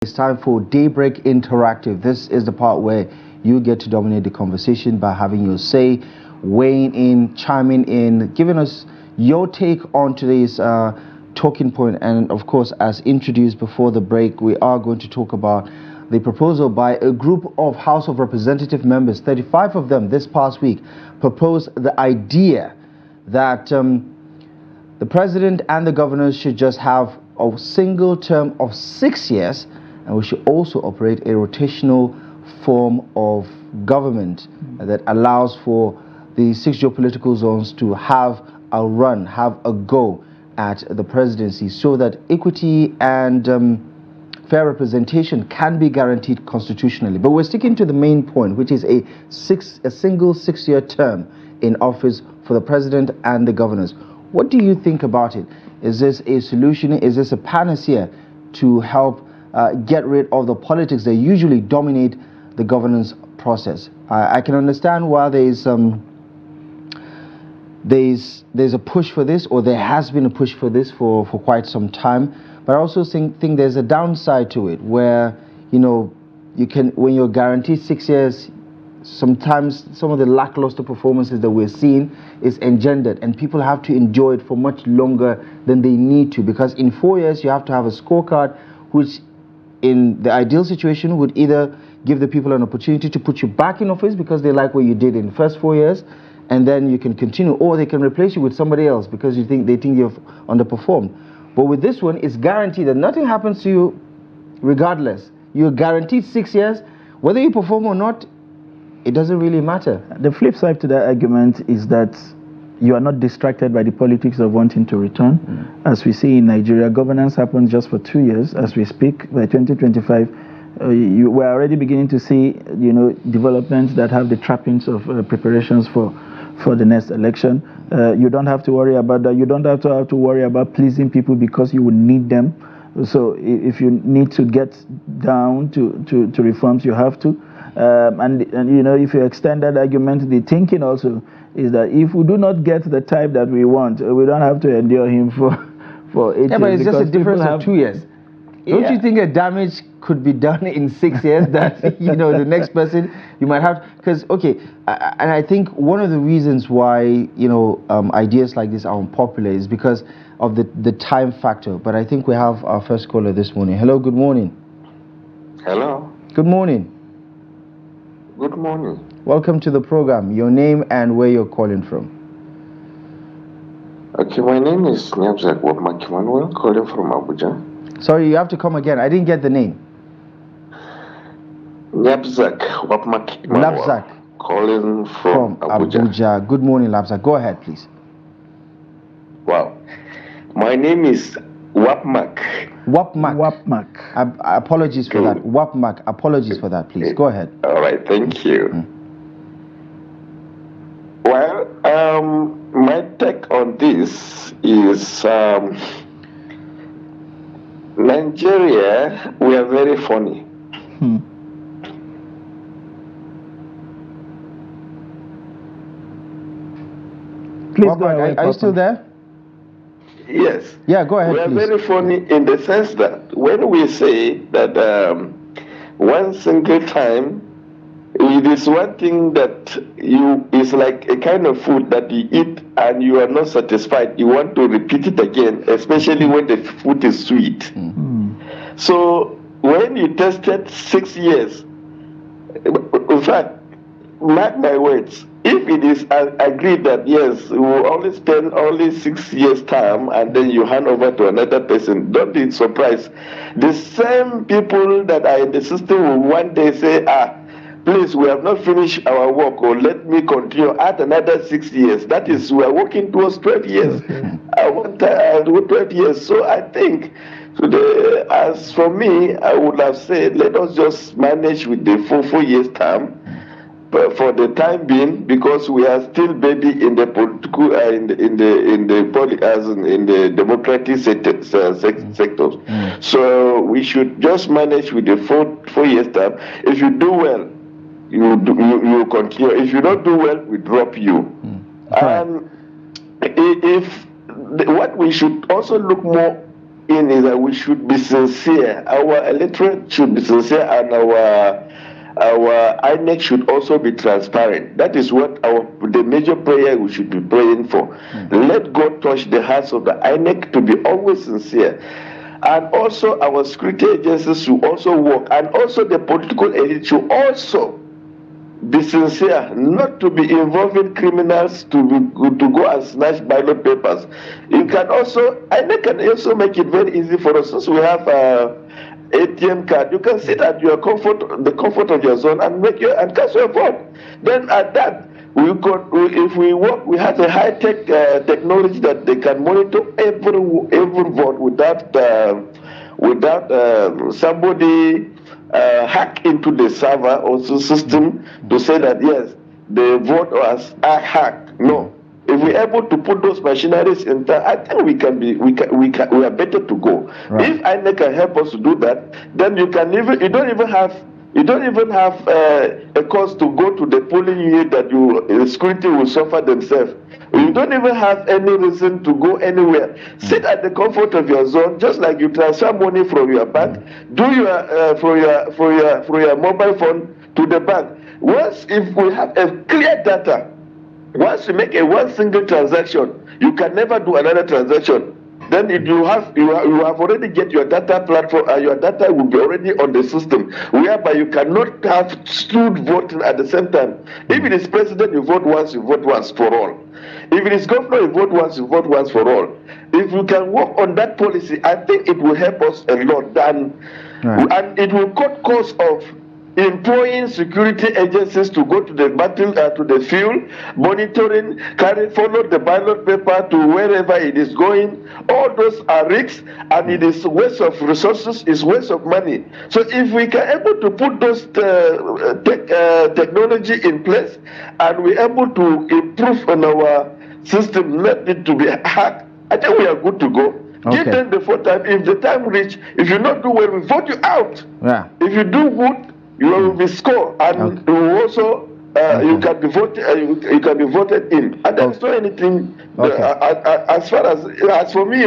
It's time for Daybreak Interactive. This is the part where you get to dominate the conversation by having your say, weighing in, chiming in, giving us your take on today's talking point. And of course, as introduced before the break, we are going to talk about the proposal by a group of House of Representative members, 35 of them this past week, proposed the idea that the president and the governors should just have a single term of 6 years, and we should also operate a rotational form of government that allows for the 6 geopolitical zones to have a run, have a go at the presidency, so that equity and fair representation can be guaranteed constitutionally. But we're sticking to the main point, which is a single 6-year term in office for the president and the governors. What do you think about it? Is this a solution? Is this a panacea to help get rid of the politics that usually dominate the governance process? I can understand why there's a push for this, or there has been a push for this for quite some time. But I also think there's a downside to it, where you can, when you're guaranteed 6 years, sometimes some of the lackluster performances that we're seeing is engendered, and people have to enjoy it for much longer than they need to, because in 4 years you have to have a scorecard, which in the ideal situation would either give the people an opportunity to put you back in office because they like what you did in the first 4 years, and then you can continue, or they can replace you with somebody else because they think you've underperformed. But with this one, it's guaranteed that nothing happens to you regardless. You're guaranteed 6 years. Whether you perform or not, it doesn't really matter. The flip side to that argument is that you are not distracted by the politics of wanting to return. As we see in Nigeria, governance happens just for 2 years. As we speak, by 2025, we're already beginning to see, developments that have the trappings of preparations for the next election. You don't have to worry about that. You don't have to worry about pleasing people because you will need them. So if you need to get down to reforms, you have to. And if you extend that argument, the thinking also is that if we do not get the type that we want, we don't have to endure him for 8 years. Yeah, but it's just a difference of 2 years. Don't you think a damage could be done in 6 years that the next person you might have? Because and I think one of the reasons why ideas like this are unpopular is because of the time factor. But I think we have our first caller this morning. Hello, good morning. Hello. Good morning. Good morning. Welcome to the program. Your name and where you're calling from. Okay, my name is Nyabzak Wapmak calling from Abuja. Sorry, you have to come again. I didn't get the name. Nyabzak Wapmak Labzak. Calling from Abuja. Good morning, Labzak. Go ahead, please. Wow. My name is Wapmak. Wapmak. Apologies for that. Wapmak. Apologies for that, please. Go ahead. All right, thank you. Well, my take on this is Nigeria, we are very funny. Please go ahead. Are you still there? Yes. Yeah, go ahead, we are please. very funny in the sense that when we say that one single time, it is one thing that is like a kind of food that you eat and you are not satisfied. You want to repeat it again, especially when the food is sweet. So when you tested 6 years, in fact, mark my words, if it is agreed that yes, we will only spend only 6 years term and then you hand over to another person, don't be surprised. The same people that are in the system will one day say, please, we have not finished our work, or let me continue at another 6 years. That is, we are working towards 12 years. I want 12 years. So I think, as for me, I would have said, let us just manage with the 4 years term. But for the time being, because we are still baby in the political, in the democratic sectors, so we should just manage with the 4 years term. If you do well, you continue. If you don't do well, we drop you. And what we should also look more in is that we should be sincere. Our electorate should be sincere, and our INEC should also be transparent. That is what the major prayer we should be praying for. Let God touch the hearts of the INEC to be always sincere. And also our security agencies should also work, and also the political elite should also be sincere, not to be involving criminals to go and snatch ballot papers. You can also, INEC can also make it very easy for us. Since we have ATM card, you can sit at the comfort of your zone and and cast your vote. Then at that, if we work, we have a high-tech technology that they can monitor every vote without somebody hack into the server or system to say that yes, the vote was hacked. No. If we're able to put those machineries in time, I think we are better to go. Right. If INEC can help us to do that, then you don't even have a cause to go to the polling unit that the security will suffer themselves. You don't even have any reason to go anywhere. Sit at the comfort of your zone, just like you transfer money from your bank. Do for your mobile phone to the bank. If we have a clear data, once you make one single transaction, you can never do another transaction. Then if you have already get your data platform, your data will be already on the system, whereby you cannot have two voting at the same time. If it is president, you vote once for all. If it is governor, you vote once for all. If you can work on that policy, I think it will help us a lot. And it will cut costs of employing security agencies to go to the battle, to the field, monitoring, follow the ballot paper to wherever it is going. All those are risks, and it is waste of resources, it's waste of money. So if we can able to put those technology in place, and we're able to improve on our system, not it to be hacked, I think we are good to go. Okay. Give them the full time. If the time reach, if you not do well, we vote you out. Yeah. If you do good, you will be scored, and you will also you can be voted. You can be voted in, and there's not anything. As for me,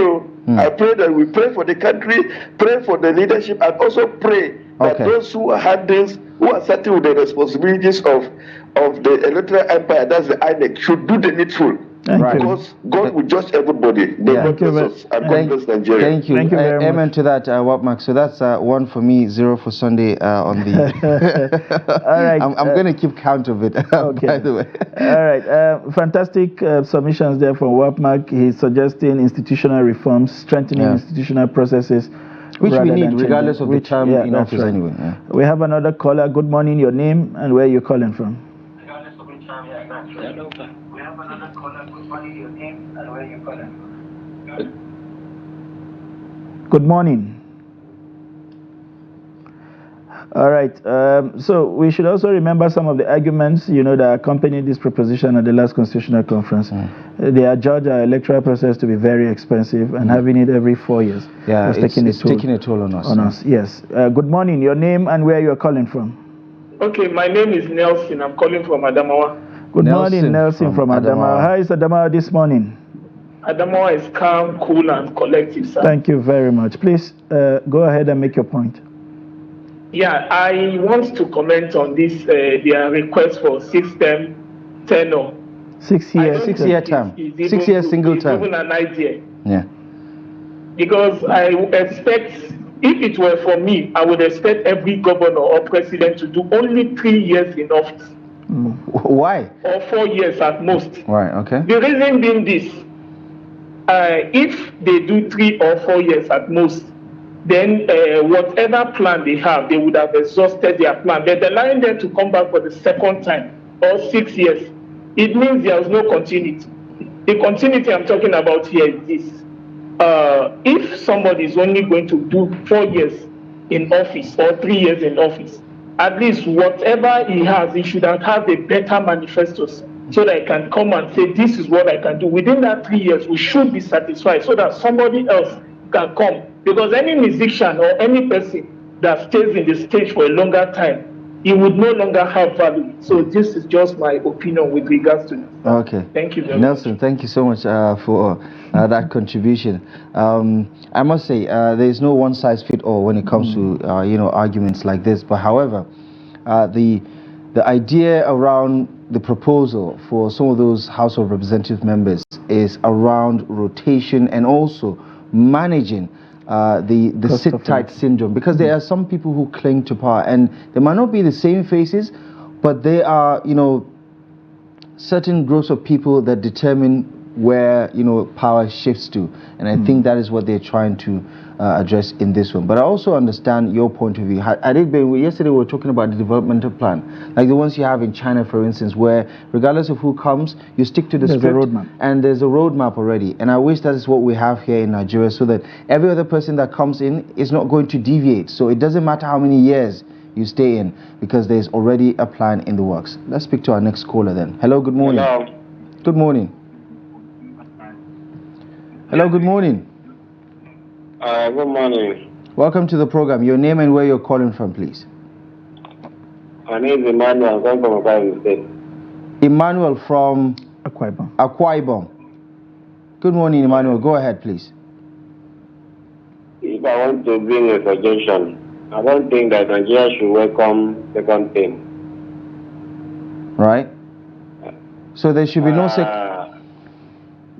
I pray that we pray for the country, pray for the leadership, and also pray that those who are starting with the responsibilities of the electoral empire, that's the INEC, should do the needful. Because God will judge everybody. Thank you very much. Amen to that, Wapmak. So that's 1 for me, 0 for Sunday on the. All right. I'm going to keep count of it, by the way. All right. Fantastic submissions there from Wapmak. He's suggesting institutional reforms, strengthening institutional processes. Which we need, regardless of the term in office anyway. Yeah. We have another caller. Good morning. Your name and where you're calling from. Regardless of the term, we have another caller. Good morning. Your name and where you're calling from. Good morning. All right. So we should also remember some of the arguments, that accompanied this proposition at the last constitutional conference. They adjudge our electoral process to be very expensive, and having it every 4 years. Yeah, it's taking a toll on us. Yes. Good morning. Your name and where you're calling from. Okay, my name is Nelson. I'm calling from Adamawa. Good morning, Nelson from Adamawa. How is Adamawa this morning? Adamawa is calm, cool, and collective, sir. Thank you very much. Please go ahead and make your point. Yeah, I want to comment on this, their request for 6-term tenure. 6 years. 6 year term. 6 year single term. Even an idea. Yeah. Because I expect, if it were for me, I would expect every governor or president to do only 3 years in office. Why? Or 4 years at most. Right, okay. The reason being this, if they do 3 or 4 years at most, then whatever plan they have, they would have exhausted their plan. But allowing them to come back for the second time, or 6 years, it means there is no continuity. The continuity I'm talking about here is this. If somebody is only going to do 4 years in office or 3 years in office, at least whatever he has, he should have a better manifestos so that he can come and say, this is what I can do. Within that 3 years, we should be satisfied so that somebody else can come. Because any musician or any person that stays in the stage for a longer time it would no longer have value. So this is just my opinion with regards to this. Okay. Thank you very Nelson, much. thank you so much for that contribution. I must say, there is no one size fit all when it comes to arguments like this. But however, the idea around the proposal for some of those House of Representative members is around rotation and also managing the sit-tight syndrome, because there are some people who cling to power, and they might not be the same faces, but they are, certain groups of people that determine where power shifts to, and I think that is what they're trying to address in this one. But I also understand your point of view. Yesterday we were talking about the developmental plan, like the ones you have in China, for instance, where regardless of who comes, you stick to the script, and there's a roadmap already. And I wish that is what we have here in Nigeria, so that every other person that comes in is not going to deviate. So it doesn't matter how many years you stay in, because there's already a plan in the works. Let's speak to our next caller then. Hello, good morning. Hello. Good morning. Hello, good morning. Good morning. Welcome to the program. Your name and where you're calling from, please. My name is Emmanuel. I'm calling from Akwa State. Emmanuel from Akwa Ibom. Good morning, Emmanuel. Go ahead, please. If I want to bring a suggestion, I don't think that Nigeria should welcome second term. Right. So there should be no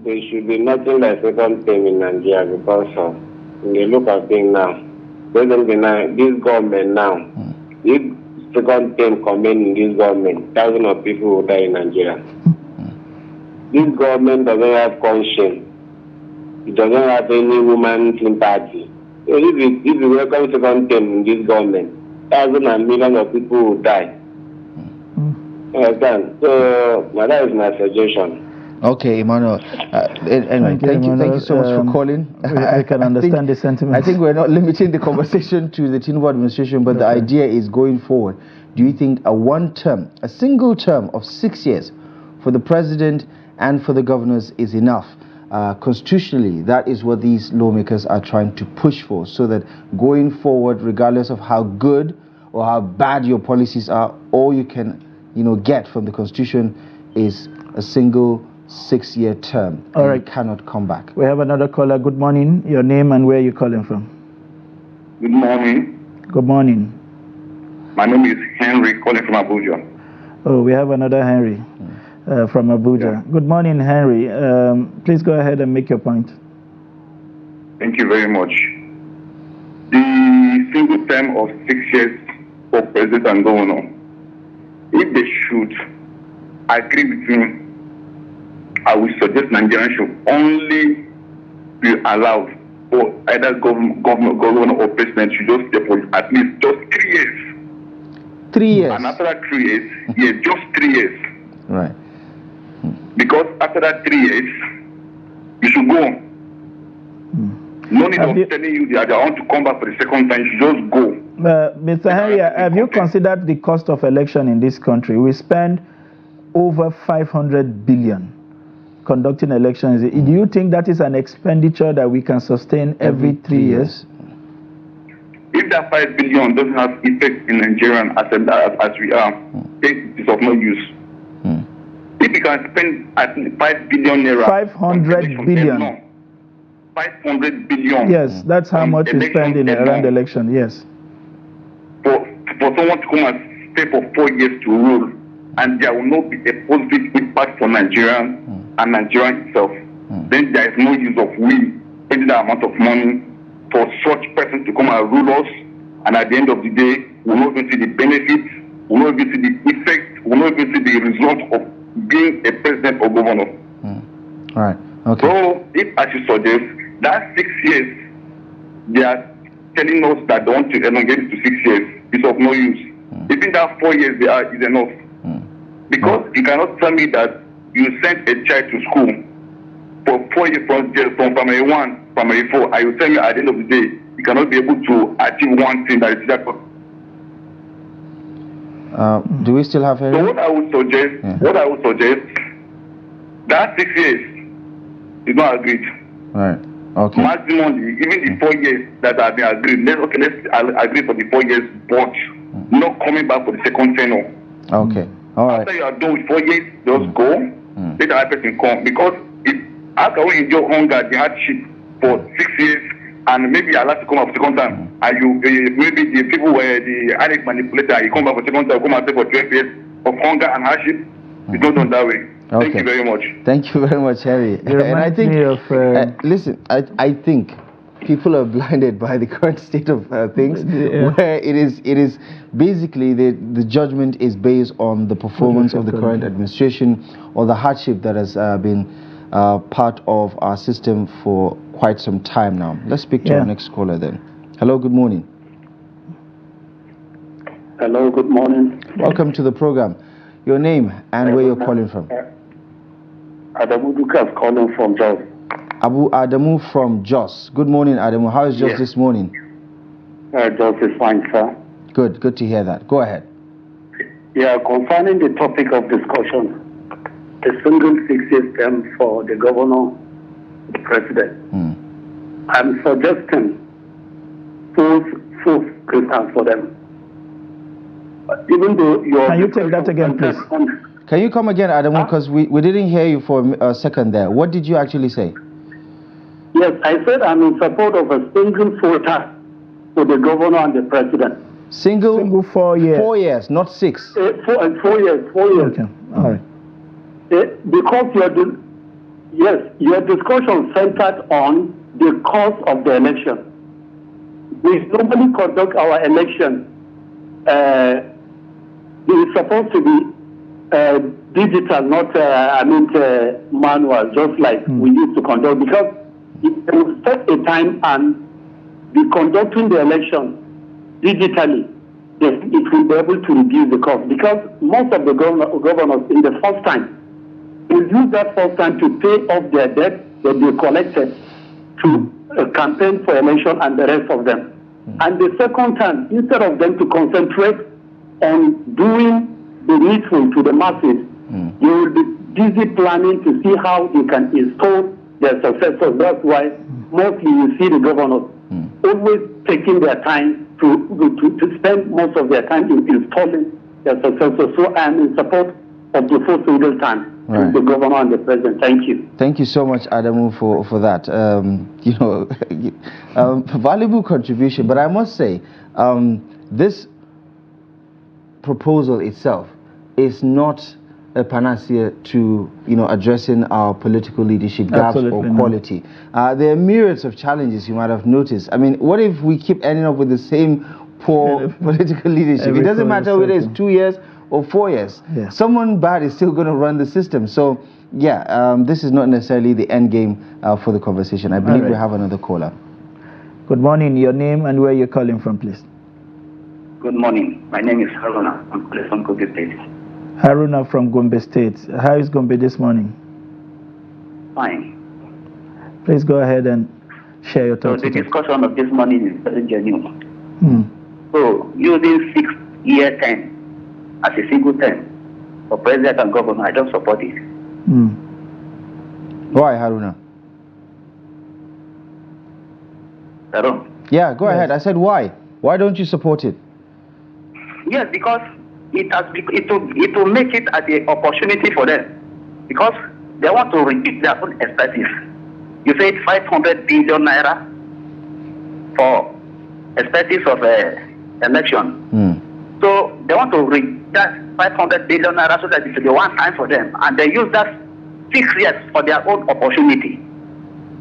There should be nothing like second term in Nigeria, because when you look at things now, this government now, if second term come in this government, thousands of people will die in Nigeria. This government doesn't have conscience. It doesn't have any woman sympathy. So if you welcome second term in this government, thousands and millions of people will die. Understand? So that is my suggestion. Okay, Emmanuel. Anyway, thank you so much for calling. I can understand the sentiment. I think we're not limiting the conversation to the Tinubu administration, but the idea is going forward. Do you think a single term of 6 years for the president and for the governors is enough? Constitutionally, that is what these lawmakers are trying to push for, so that going forward, regardless of how good or how bad your policies are, all you can get from the Constitution is a single 6-year term. All right. You cannot come back. We have another caller. Good morning. Your name and where you're calling from. Good morning. Good morning. My name is Henry, calling from Abuja. Oh, we have another Henry from Abuja. Yeah. Good morning, Henry. Please go ahead and make your point. Thank you very much. The single term of 6 years for president and governor, if they should agree with me, I would suggest Nigerians should only be allowed, or either governor or president should just stay for at least just 3 years. 3 years. And after that 3 years, yes, just 3 years. Right. Because after that 3 years, you should go on. No need of telling you that I want to come back for the second time. You should just go. Mr. Henry, have you considered the cost of election in this country? We spend over 500 billion conducting elections. Do you think that is an expenditure that we can sustain every 3 years? If that 5 billion doesn't have effect in Nigeria as we are, it is of no use. If you can spend at least 5 billion naira, 500 billion. No, 500 billion. Yes, that's how much we spend in around election. Yes. For someone to come and stay for 4 years to rule, and there will not be a positive impact for Nigeria and Nigeria itself, then there is no use of we spending that amount of money for such person to come and rule us, and at the end of the day, we'll not even see the benefits, we'll not even see the effect, we'll not even see the result of being a president or governor. All right. Okay. So, if I should suggest, that 6 years, they are telling us that they want to elongate it to 6 years, it's of no use. Even that 4 years they are is enough. Because you cannot tell me that you sent a child to school for 4 years from primary 1, primary 4, and you tell me at the end of the day, you cannot be able to achieve one thing that is that. Do we still have Henry? So what I would suggest, that 6 years is not agreed. Right. Okay. Maximum, even the 4 years that have been agreed, let's agree for the 4 years, but not coming back for the second tenure. Okay. All right. After you are done with 4 years, just go. Let the other person come. Because after we endure hunger, the hardship for 6 years, and maybe you're allowed to come up for second time, and you maybe the people were the addict manipulator, you come back for second time, come and stay for 12 years of hunger and hardship. It's not done that way. Okay. Thank you very much. Thank you very much, Harry. And I think, listen, I think people are blinded by the current state of things, where it is basically the judgment is based on the performance of the current administration or the hardship that has been part of our system for quite some time now. Let's speak to our next caller then. Hello, good morning. Hello, good morning. Welcome to the program. Your name and where you're calling from? Adamu Dukas calling from Jos. Abu Adamu from Jos. Good morning, Adamu. How is Jos this morning? Jos is fine, sir. Good to hear that. Go ahead. Yeah, concerning the topic of discussion, the single 6-year term for the governor, the president. I'm suggesting full Christians for them. Even though can you take that again, please? Can you come again, Adamu? Because we didn't hear you for a second there. What did you actually say? Yes, I said I'm in support of a single full term for the governor and the president. Single 4 years. 4 years, not 6. 4 years. 4 years. Okay. All right. Because your discussion centered on the cause of the election. We normally conduct our election. It is supposed to be digital, not manual, just like we used to conduct. Because if we set a time and be conducting the election digitally, then it will be able to reduce the cost. Because most of the governors in the first time will use that first time to pay off their debt that they collected to campaign for election and the rest of them. And the second time, instead of them to concentrate on doing the needful to the masses, they will be busy planning to see how they can install their successors. That's why mostly you see the governors always taking their time to spend most of their time in installing their successors. So I am in support of the full single time. The governor and the president. Thank you. Thank you so much, Adamu, for that. Valuable contribution. But I must say, this proposal itself is not a panacea to addressing our political leadership gaps or quality. There are myriads of challenges you might have noticed. I mean, what if we keep ending up with the same poor political leadership? It doesn't matter whether it's 2 years or 4 years. Someone bad is still going to run the system. So this is not necessarily the end game for the conversation. I believe we have another caller. Good morning. Your name and where you're calling from, please. Good morning. My name is Haruna. I'm calling from Gombe State. Haruna from Gombe State. How is Gombe this morning? Fine. Please go ahead and share your thoughts. So the discussion of this morning is very genuine. So using 6-year term as a single term for president and governor, I don't support it. Why, Haruna? Hello? Yeah, go ahead. I said why. Why don't you support it? Yes, because it will make it as an opportunity for them. Because they want to reduce their own expenses. You said 500 billion naira for expenses of election. So they want to reduce that 500 billion naira so that it will be one time for them. And they use that 6 years for their own opportunity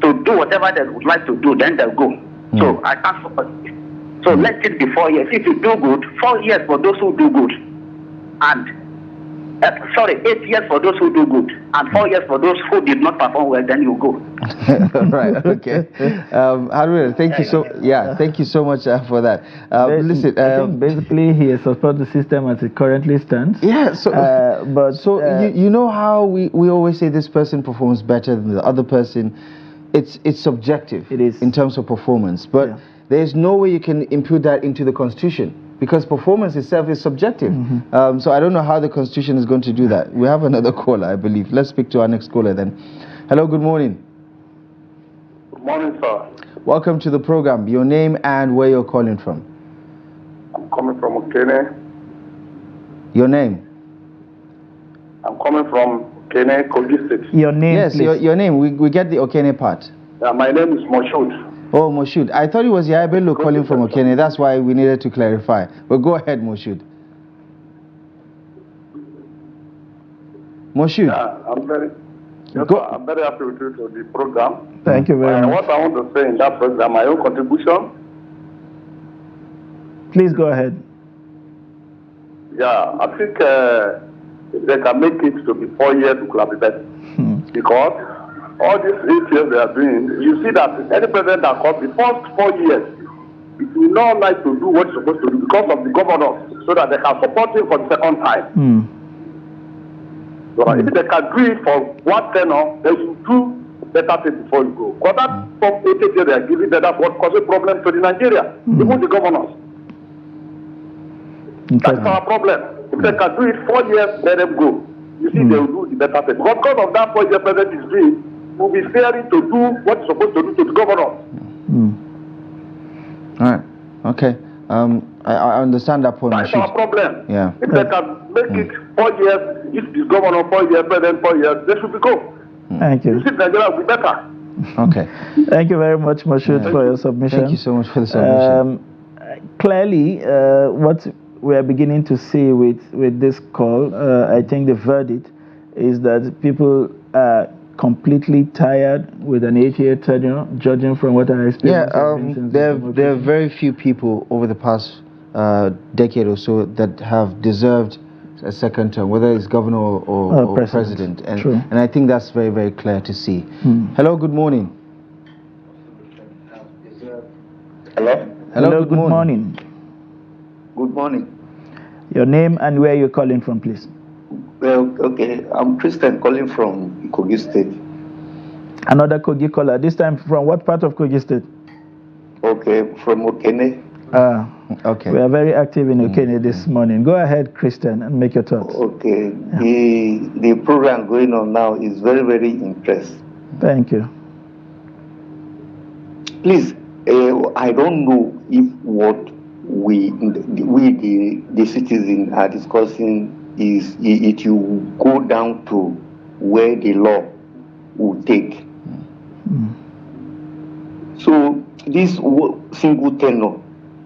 to do whatever they would like to do, then they'll go. So I can't support it. So let it be 4 years. If you do good, 4 years for those who do good. And 8 years for those who do good. And 4 years for those who did not perform well, then you go. Right, okay. Haruna, thank you so much for that. Listen, I think basically he supports the system as it currently stands. Yeah, so you know how we always say this person performs better than the other person. It's subjective. It is. In terms of performance, but there's no way you can impute that into the Constitution because performance itself is subjective. So I don't know how the Constitution is going to do that. We have another caller, I believe. Let's speak to our next caller then. Hello, good morning. Good morning, sir. Welcome to the program. Your name and where you're calling from. I'm coming from Okene. Your name? I'm coming from Okene, Kogi State. Your name, Yes, please. your name. We get the Okene part. My name is Moshood. Oh, Moshood. I thought it was Yabelo calling from Okene. That's why we needed to clarify. But go ahead, Moshood. Moshood. Yeah, I'm very happy with you to the program. Thank you very much. What I want to say in that program, my own contribution. Please go ahead. Yeah, I think if they can make it to be 4 years, it will be better. Because all these 8 years they are doing, you see that any president that comes, the first 4 years, it will not like to do what it's supposed to do because of the governors, so that they can support him for the second time. So if they can do it for one tenor, they should do better things before you go. Because that from 8 years they are giving, that's what causes problems to the Nigeria, even the governors. That's our problem. If they can do it 4 years, let them go. You see, they will do the better thing. But because of that 4 year president is doing, will be failing to do what he's supposed to do to the governor. All right. Okay. I understand that point. That's our problem. Yeah. If they can make it 4 years, if this governor 4 years, president 4 years, they should be go. Thank you. You see, Nigeria will be better. Okay. Thank you very much, Moshood, for your submission. Thank you so much for the submission. Clearly, what we are beginning to see with this call, I think the verdict is that people are completely tired with an 8-year tenure, judging from what I experienced. Yeah, there are very few people over the past decade or so that have deserved a second term, whether it's governor or president. And I think that's very, very clear to see. Hello, good morning. Hello, good morning. Good morning. Your name and where you're calling from, please. Well, okay, I'm Christian calling from Kogi State. Another Kogi caller, this time from what part of Kogi State? Okay, from Okene. Okay. We are very active in Okene this morning. Go ahead, Christian, and make your thoughts. Okay, the program going on now is very, very impressive. Thank you. Please, I don't know if what we the citizens are discussing is it will go down to where the law will take. So this single tenor,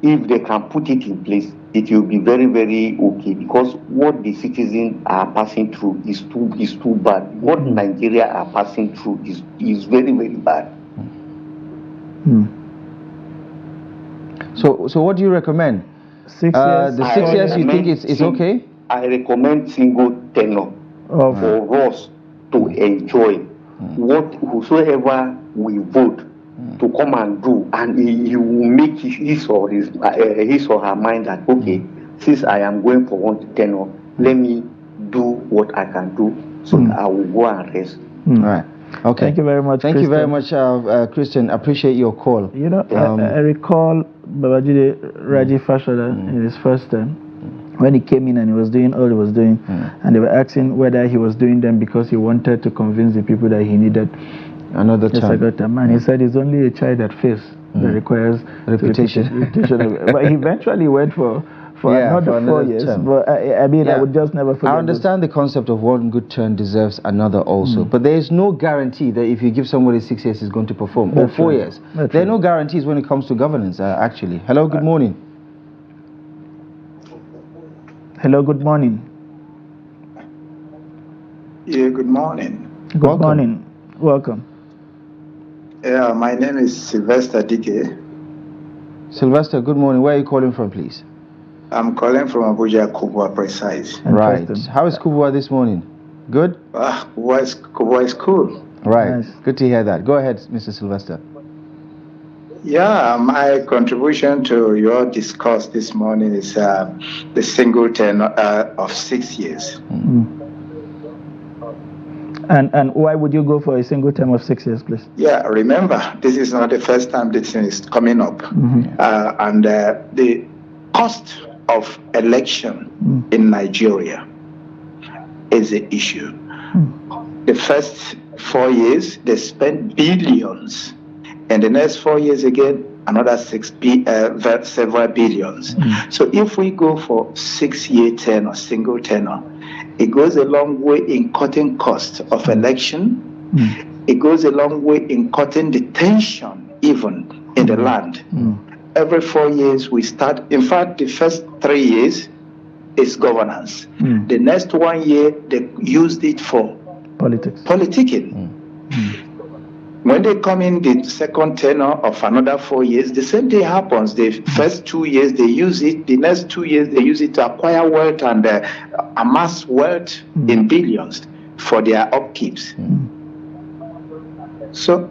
if they can put it in place, it will be very, very okay, because what the citizens are passing through is too bad. What Nigeria are passing through is very, very bad. So what do you recommend? 6 years. The 6 years, you think it's okay? I recommend single tenor for us to enjoy what whosoever we vote to come and do, and he will make his or her mind that, okay, since I am going for one tenor, let me do what I can do, so I will go and rest. All right. Okay. Thank you very much. Thank you very much, Christian. Appreciate your call. You know, I recall Babajide Raji Fashola in his first term, when he came in and he was doing all he was doing, and they were asking whether he was doing them because he wanted to convince the people that he needed another term. And he said it's only a child that fails that requires repetition. But he eventually went for another 4 years. term. But I mean, I would just never forget. I understand the concept of one good turn deserves another also, but there is no guarantee that if you give somebody 6 years, he's going to perform, or 4 years. There are no guarantees when it comes to governance, actually. Hello, good morning. Hello, good morning. Yeah, good morning. Good morning. Welcome. Yeah, my name is Sylvester Dike. Sylvester, good morning. Where are you calling from, please? I'm calling from Abuja, Kubwa precise. Right. How is Kubwa this morning? Good? Kubwa is cool. Right. Nice. Good to hear that. Go ahead, Mr. Sylvester. Yeah, my contribution to your discourse this morning is the single term of 6 years. And why would you go for a single term of 6 years, please? Yeah, remember, this is not the first time this thing is coming up. And the cost of election in Nigeria is the issue. The first 4 years, they spent billions. And the next 4 years again, another several billions. So if we go for 6-year tenor, single tenor, it goes a long way in cutting costs of election. It goes a long way in cutting the tension even in the land. Every 4 years we start, in fact, the first 3 years is governance. The next 1 year, they used it for politicking. When they come in the second tenor of another 4 years, the same thing happens. The first 2 years, they use it. The next 2 years, they use it to acquire wealth and amass wealth in billions for their upkeeps. So,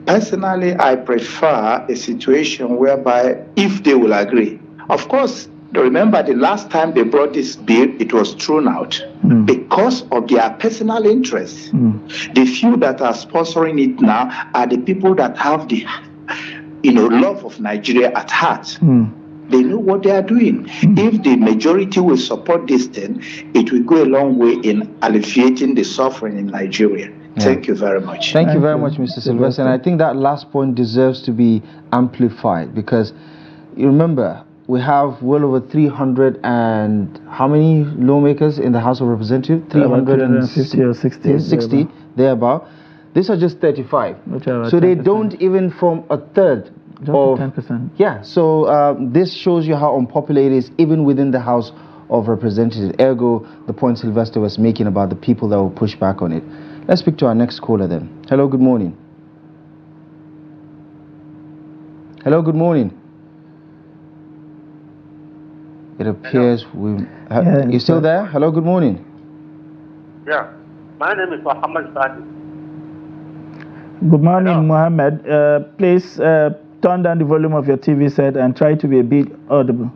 personally, I prefer a situation whereby, if they will agree, of course, remember the last time they brought this bill, it was thrown out because of their personal interests. The few that are sponsoring it now are the people that have the, love of Nigeria at heart. They know what they are doing. If the majority will support this thing, it will go a long way in alleviating the suffering in Nigeria. Thank you very much. Thank you very much, Mr. Sylvester. And I think that last point deserves to be amplified because you remember, we have well over 300 and how many lawmakers in the House of Representatives? 350 or 60. Thereabout. These are just 35. So they don't even form a third just of 10%. Yeah, so this shows you how unpopular it is even within the House of Representatives. Ergo, the point Sylvester was making about the people that will push back on it. Let's speak to our next caller then. Hello, good morning. Hello, good morning. It appears you're still there? Hello, good morning. Yeah, my name is Mohammed Sadi. Good morning, Mohammed. Please turn down the volume of your TV set and try to be a bit audible.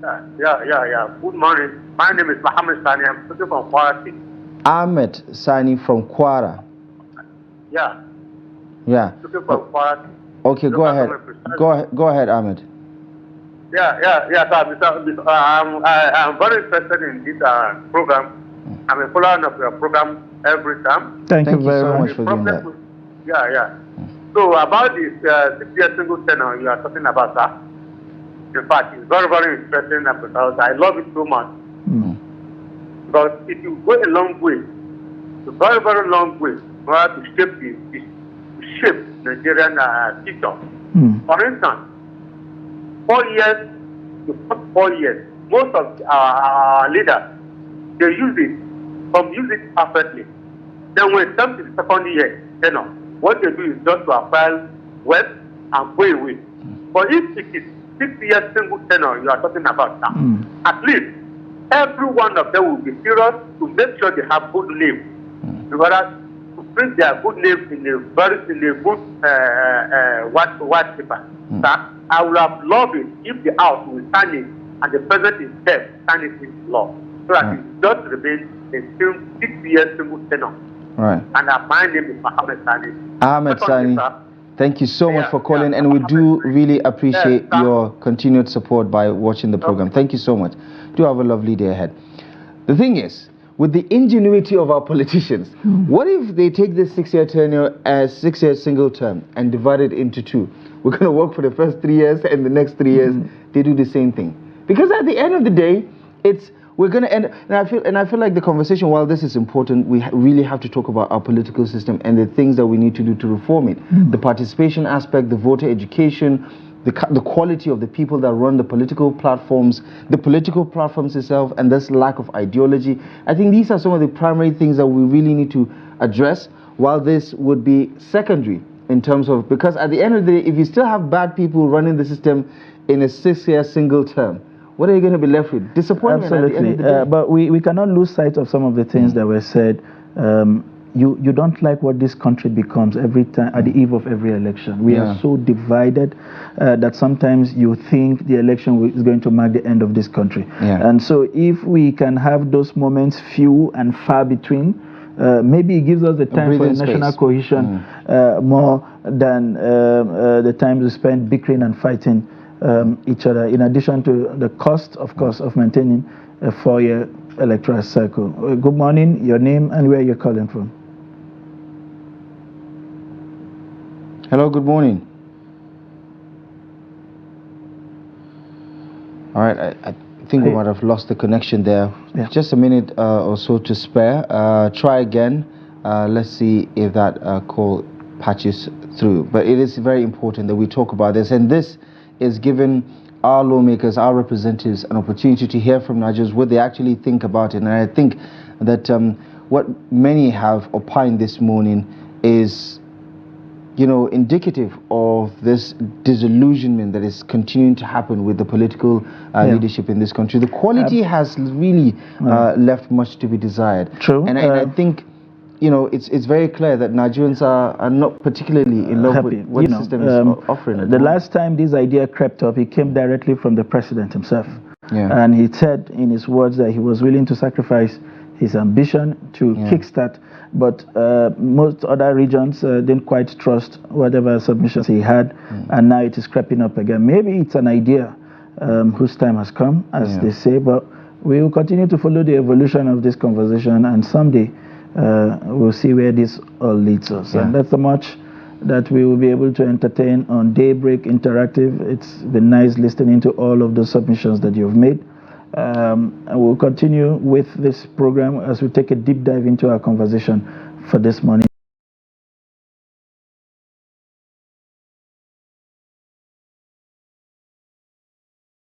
Yeah. Good morning. My name is Mohammed Sani. I'm speaking from Kwara State. Ahmed Sani from Kwara. Yeah. Speaking from Kwara State. Okay, go ahead. Go ahead, Ahmed. Yeah, sir. I'm very interested in this program. I'm a follower of your program every time. Thank you very much for doing that. Yeah. So about this 6-year single tenor you are talking about, sir. In fact, it's very, very interesting because I love it so much. Because it will go a long way, a very, very long way, for us to shape Nigerian future. For instance, 4 years to 4 years, most of our leaders, they use it perfectly. Then when it comes to the second year, what they do is just to acquire wealth and go away. But if it is 6 years single tenor you are talking about now, at least every one of them will be serious to make sure they have good name. Because to bring their good name in a good white paper. I would have loved it if the House will sign it and the President himself sign it into law. So that it just remains a 6 years single tenor. Right. And my name is Ahmed Sani. Ahmed Sani, thank you so much for calling, and we do really appreciate your continued support by watching the program. Thank you so much. Do have a lovely day ahead. The thing is, with the ingenuity of our politicians, what if they take this 6-year tenure as 6-year single term and divide it into 2? We're going to work for the first 3 years, and the next 3 years they do the same thing. Because at the end of the day, we're going to end, and I feel like the conversation, while this is important, we really have to talk about our political system and the things that we need to do to reform it. The participation aspect, the voter education, the quality of the people that run the political platforms itself, and this lack of ideology. I think these are some of the primary things that we really need to address, while this would be secondary in terms of, because at the end of the day, if you still have bad people running the system in a 6-year single term, what are you going to be left with? Disappointment. Absolutely. At the end of the day. But we cannot lose sight of some of the things that were said. You don't like what this country becomes every time at the eve of every election. We are so divided that sometimes you think the election is going to mark the end of this country. And so if we can have those moments few and far between, maybe it gives us the time for national cohesion more than the time we spend bickering and fighting each other, in addition to the cost, of course, of maintaining a 4-year electoral cycle. Good morning, your name and where you're calling from. Hello, good morning. All right, I think we might have lost the connection there. Yeah. Just a minute or so to spare. Try again. Let's see if that call patches through. But it is very important that we talk about this, and this is giving our lawmakers, our representatives, an opportunity to hear from Nigerians what they actually think about it. And I think that what many have opined this morning is, you know, indicative of this disillusionment that is continuing to happen with the political leadership in this country. The quality has really left much to be desired. True. And I think, you know, it's very clear that Nigerians are not particularly in love with what the system is offering. The last time this idea crept up, it came directly from the president himself. Yeah. And he said in his words that he was willing to sacrifice his ambition to kickstart, but most other regions didn't quite trust whatever submissions he had, and now it is creeping up again. Maybe it's an idea whose time has come, as they say, but we will continue to follow the evolution of this conversation, and someday we'll see where this all leads us. And that's so much that we will be able to entertain on Daybreak Interactive. It's been nice listening to all of the submissions that you've made. And we'll continue with this program as we take a deep dive into our conversation for this morning.